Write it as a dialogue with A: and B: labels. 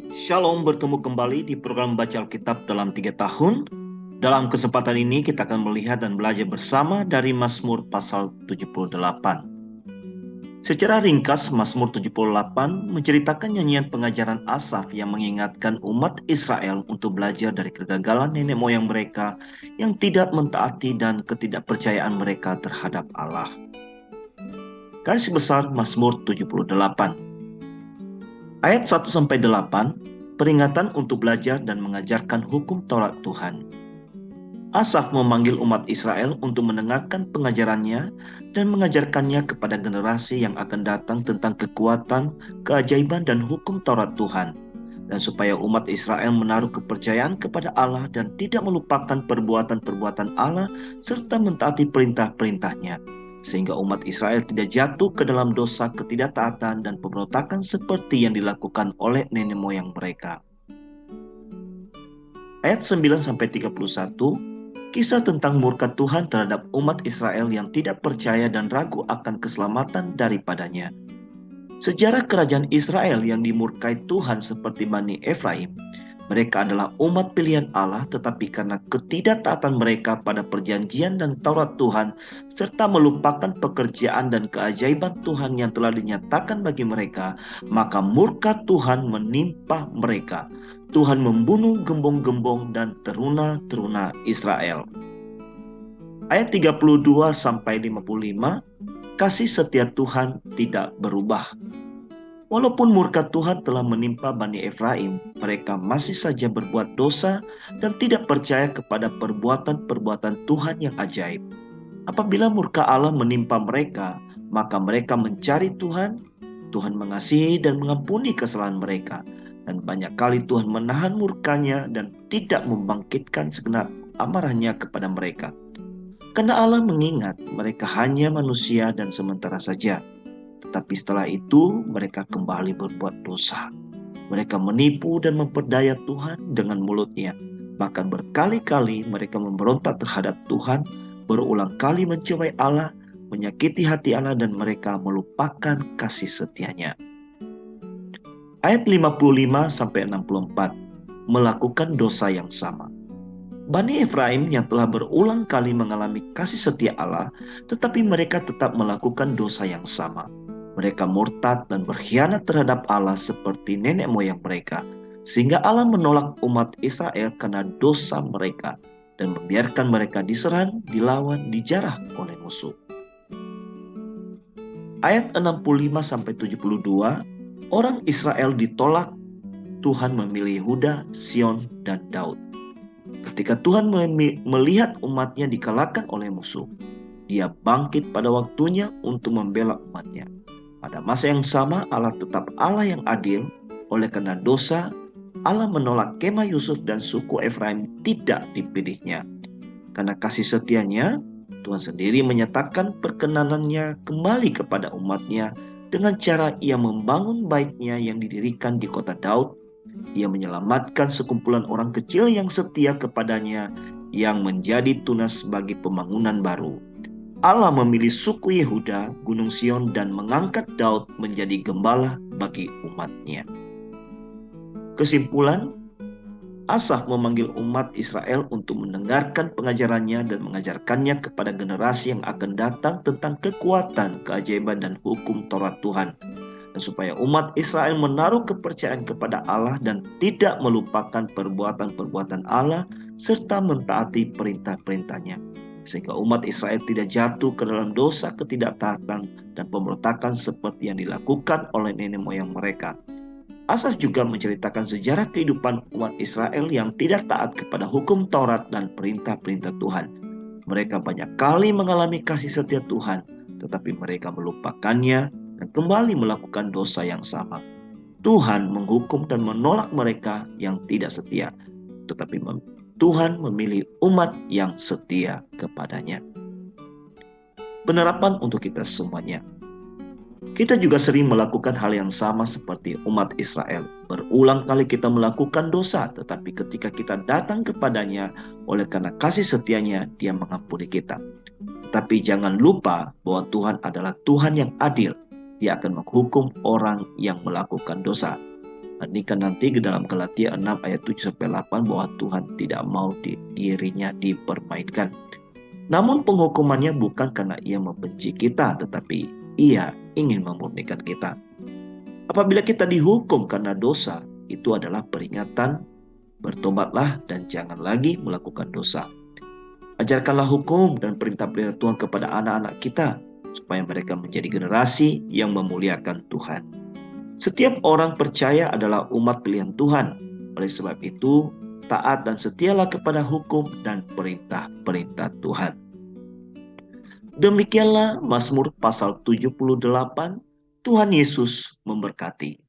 A: Shalom, bertemu kembali di program Baca Alkitab dalam 3 tahun. Dalam kesempatan ini kita akan melihat dan belajar bersama dari Mazmur pasal 78. Secara ringkas, Mazmur 78 menceritakan nyanyian pengajaran Asaf yang mengingatkan umat Israel untuk belajar dari kegagalan nenek moyang mereka yang tidak mentaati dan ketidakpercayaan mereka terhadap Allah. Garis besar Mazmur 78. Ayat 1-8, peringatan untuk belajar dan mengajarkan hukum Taurat Tuhan. Asaf memanggil umat Israel untuk mendengarkan pengajarannya dan mengajarkannya kepada generasi yang akan datang tentang kekuatan, keajaiban, dan hukum Taurat Tuhan. Dan supaya umat Israel menaruh kepercayaan kepada Allah dan tidak melupakan perbuatan-perbuatan Allah serta mentaati perintah-perintahnya. Sehingga umat Israel tidak jatuh ke dalam dosa ketidaktaatan dan pemberontakan seperti yang dilakukan oleh nenek moyang mereka. Ayat 9-31, kisah tentang murka Tuhan terhadap umat Israel yang tidak percaya dan ragu akan keselamatan daripadanya. Sejarah kerajaan Israel yang dimurkai Tuhan seperti Bani Efraim. Mereka adalah umat pilihan Allah, tetapi karena ketidaktaatan mereka pada perjanjian dan Taurat Tuhan, serta melupakan pekerjaan dan keajaiban Tuhan yang telah dinyatakan bagi mereka, maka murka Tuhan menimpa mereka. Tuhan membunuh gembong-gembong dan teruna-teruna Israel. Ayat 32-55, kasih setia Tuhan tidak berubah. Walaupun murka Tuhan telah menimpa Bani Efraim, mereka masih saja berbuat dosa dan tidak percaya kepada perbuatan-perbuatan Tuhan yang ajaib. Apabila murka Allah menimpa mereka, maka mereka mencari Tuhan. Tuhan mengasihi dan mengampuni kesalahan mereka. Dan banyak kali Tuhan menahan murkanya dan tidak membangkitkan segenap amarahnya kepada mereka. Karena Allah mengingat mereka hanya manusia dan sementara saja. Tetapi setelah itu mereka kembali berbuat dosa. Mereka menipu dan memperdaya Tuhan dengan mulutnya. Bahkan berkali-kali mereka memberontak terhadap Tuhan, berulang kali mencobai Allah, menyakiti hati Allah, dan mereka melupakan kasih setianya. Ayat 55-64, melakukan dosa yang sama. Bani Efraim yang telah berulang kali mengalami kasih setia Allah, tetapi mereka tetap melakukan dosa yang sama. Mereka murtad dan berkhianat terhadap Allah seperti nenek moyang mereka, sehingga Allah menolak umat Israel karena dosa mereka dan membiarkan mereka diserang, dilawan, dijarah oleh musuh. Ayat 65-72, orang Israel ditolak, Tuhan memilih Yehuda, Sion, dan Daud. Ketika Tuhan melihat umatnya dikalahkan oleh musuh, Dia bangkit pada waktunya untuk membela umatnya. Pada masa yang sama, Allah tetap Allah yang adil. Oleh karena dosa, Allah menolak kemah Yusuf dan suku Efraim tidak dipilihnya. Karena kasih setianya, Tuhan sendiri menyatakan perkenanannya kembali kepada umatnya dengan cara Ia membangun baitnya yang didirikan di kota Daud. Ia menyelamatkan sekumpulan orang kecil yang setia kepadanya, yang menjadi tunas bagi pembangunan baru. Allah memilih suku Yehuda, Gunung Sion, dan mengangkat Daud menjadi gembala bagi umatnya. Kesimpulan, Asaf memanggil umat Israel untuk mendengarkan pengajarannya dan mengajarkannya kepada generasi yang akan datang tentang kekuatan, keajaiban, dan hukum Taurat Tuhan. Dan supaya umat Israel menaruh kepercayaan kepada Allah dan tidak melupakan perbuatan-perbuatan Allah serta mentaati perintah-perintahnya. Sehingga umat Israel tidak jatuh ke dalam dosa ketidaktaatan dan pemberontakan seperti yang dilakukan oleh nenek moyang mereka. Asaf juga menceritakan sejarah kehidupan umat Israel yang tidak taat kepada hukum Taurat dan perintah-perintah Tuhan. Mereka banyak kali mengalami kasih setia Tuhan, tetapi mereka melupakannya dan kembali melakukan dosa yang sama. Tuhan menghukum dan menolak mereka yang tidak setia, tetapi Tuhan memilih umat yang setia kepadanya. Penerapan untuk kita semuanya. Kita juga sering melakukan hal yang sama seperti umat Israel. Berulang kali kita melakukan dosa, tetapi ketika kita datang kepadanya, oleh karena kasih setianya, Dia mengampuni kita. Tetapi jangan lupa bahwa Tuhan adalah Tuhan yang adil. Dia akan menghukum orang yang melakukan dosa. Andaikan nanti ke dalam Galatia 6 ayat 7-8 bahwa Tuhan tidak mau dirinya dipermainkan. Namun penghukumannya bukan karena ia membenci kita, tetapi ia ingin memurnikan kita. Apabila kita dihukum karena dosa, itu adalah peringatan, bertobatlah dan jangan lagi melakukan dosa. Ajarkanlah hukum dan perintah-perintah Tuhan kepada anak-anak kita, supaya mereka menjadi generasi yang memuliakan Tuhan. Setiap orang percaya adalah umat pilihan Tuhan. Oleh sebab itu, taat dan setialah kepada hukum dan perintah-perintah Tuhan. Demikianlah Mazmur pasal 78. Tuhan Yesus memberkati.